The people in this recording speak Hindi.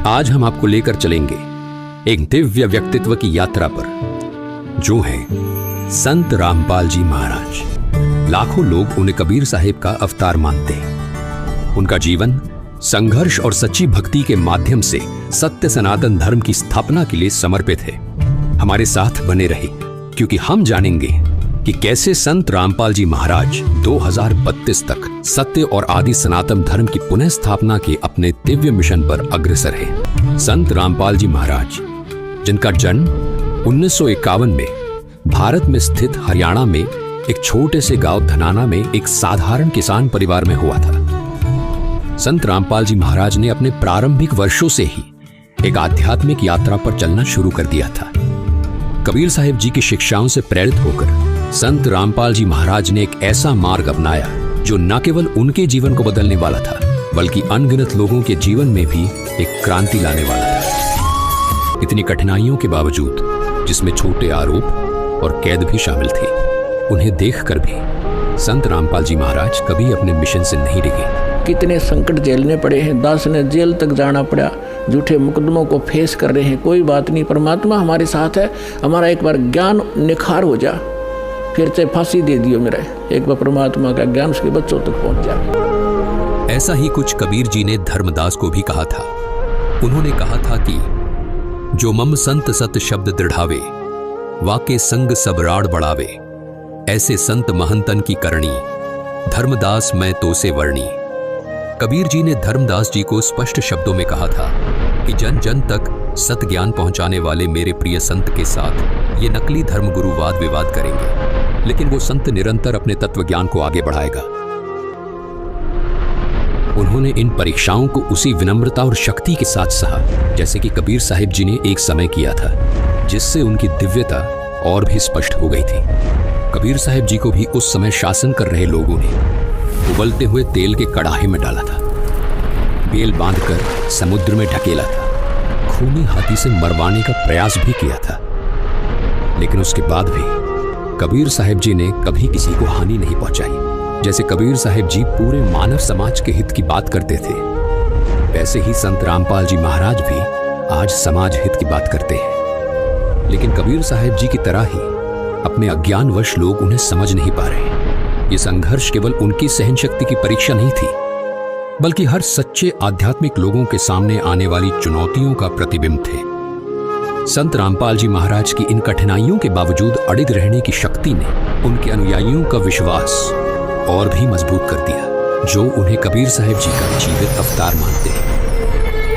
आज हम आपको लेकर चलेंगे एक दिव्य व्यक्तित्व की यात्रा पर, जो है संत रामपाल जी महाराज। लाखों लोग उन्हें कबीर साहिब का अवतार मानते हैं। उनका जीवन संघर्ष और सच्ची भक्ति के माध्यम से सत्य सनातन धर्म की स्थापना के लिए समर्पित है। हमारे साथ बने रहे, क्योंकि हम जानेंगे कि कैसे संत रामपाल जी महाराज 2032 तक सत्य और आदि सनातन धर्म की पुनः स्थापना के अपने दिव्य मिशन पर अग्रसर हैं। संत रामपाल जी महाराज, जिनका जन्म 1951 में भारत में स्थित हरियाणा में एक छोटे से गांव धनाना में एक साधारण किसान परिवार में हुआ था। संत रामपाल जी महाराज ने अपने प्रारंभिक वर्षों से ही एक आध्यात्मिक यात्रा पर चलना शुरू कर दिया था। कबीर साहिब जी की शिक्षाओं से प्रेरित होकर संत रामपाल जी महाराज ने एक ऐसा मार्ग अपनाया जो न केवल उनके जीवन को बदलने वाला था, बल्कि अनगिनत लोगों के जीवन में भी एक क्रांति लाने वाला था। इतनी कठिनाइयों के बावजूद, जिसमें छोटे आरोप और कैद भी शामिल थे, उन्हें देखकर भी संत रामपाल जी महाराज कभी अपने मिशन से नहीं डिगे। कितने संकट झेलने पड़े हैं, दास ने जेल तक जाना पड़ा, झूठे मुकदमों को फेस कर रहे हैं। कोई बात नहीं, परमात्मा हमारे साथ है। हमारा एक बार ज्ञान निखार हो जा, फिर चाहे फांसी दे दियो मेरा, एक बार परमात्मा का ज्ञान उसके बच्चों तक पहुंच जाए। ऐसा ही कुछ कबीर जी ने धर्मदास को भी कहा था। उन्होंने कहा था कि जो मम संत सत शब्द दृढ़ावे, वाके संग सब राड़ बढ़ावे, ऐसे संत महंतन की करणी, धर्मदास मैं तो से वर्णी। कबीर जी ने धर्मदास जी को स्पष्ट शब्दों में कहा था कि जन जन तक सत ज्ञान पहुंचाने वाले मेरे प्रिय संत के साथ ये नकली धर्मगुरु वाद विवाद करेंगे, लेकिन वो संत निरंतर अपने तत्व ज्ञान को आगे बढ़ाएगा। उन्होंने इन परीक्षाओं को उसी विनम्रता और शक्ति के साथ सहा जैसे कि कबीर साहिब जी ने एक समय किया था, जिससे उनकी दिव्यता और भी स्पष्ट हो गई थी। कबीर साहिब जी को भी उस समय शासन कर रहे लोगों ने उबलते हुए तेल के कड़ाहे में डाला था, बेल बांधकर समुद्र में ढकेला था, खूनी हाथी से मरवाने का प्रयास भी किया था। लेकिन उसके बाद भी कबीर साहिब जी ने कभी किसी को हानि नहीं पहुंचाई। जैसे कबीर साहिब जी पूरे मानव समाज के हित की बात करते थे, वैसे ही संत रामपाल जी महाराज भी आज समाज हित की बात करते हैं। लेकिन कबीर साहिब जी की तरह ही अपने अज्ञानवश लोग उन्हें समझ नहीं पा रहे। ये संघर्ष केवल उनकी सहनशक्ति की परीक्षा नहीं थी, बल्कि हर सच्चे आध्यात्मिक लोगों के सामने आने वाली चुनौतियों का प्रतिबिंब थे। संत रामपाल जी महाराज की इन कठिनाइयों के बावजूद अडिग रहने की शक्ति ने उनके अनुयायियों का विश्वास और भी मजबूत कर दिया, जो उन्हें कबीर साहिब जी का जीवित अवतार मानते हैं।